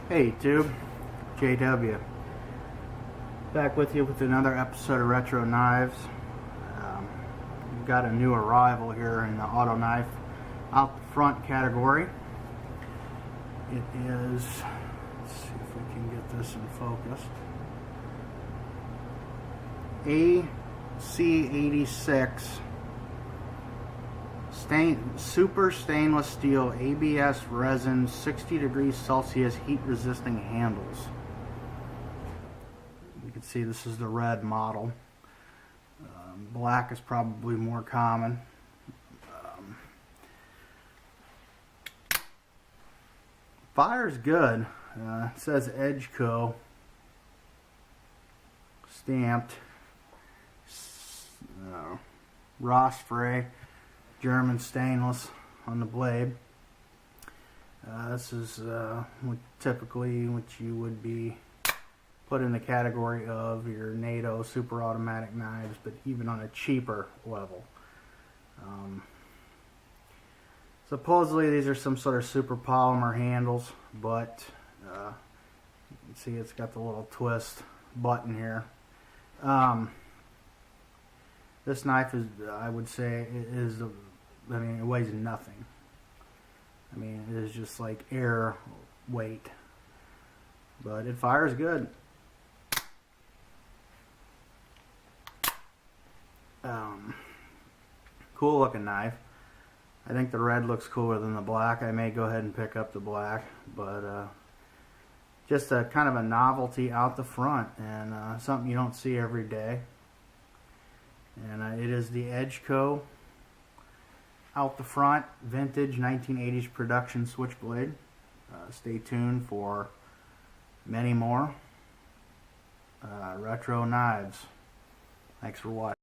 Hey YouTube, JW. Back with you with another episode of Retro Knives. We've got a new arrival here in the auto knife out the front category. It is, let's see if we can get this in focus, AC86 super stainless steel ABS resin 60 degrees Celsius heat resisting handles. You can see this is the red model. Black is probably more common. Fire's good. It says Edgeco stamped, Rossfray German stainless on the blade. This is typically what you would be put in the category of your NATO super automatic knives, but even on a cheaper level. Supposedly these are some sort of super polymer handles, but you can see it's got the little twist button here. This knife is, I would say, it weighs nothing. I mean, it is just like air weight, but it fires good. Cool looking knife. I think the red looks cooler than the black. I may go ahead and pick up the black, but just a kind of a novelty out the front, and something you don't see every day. And it is the Edgeco out the front vintage 1980s production Switchblade. Stay tuned for many more retro knives. Thanks for watching.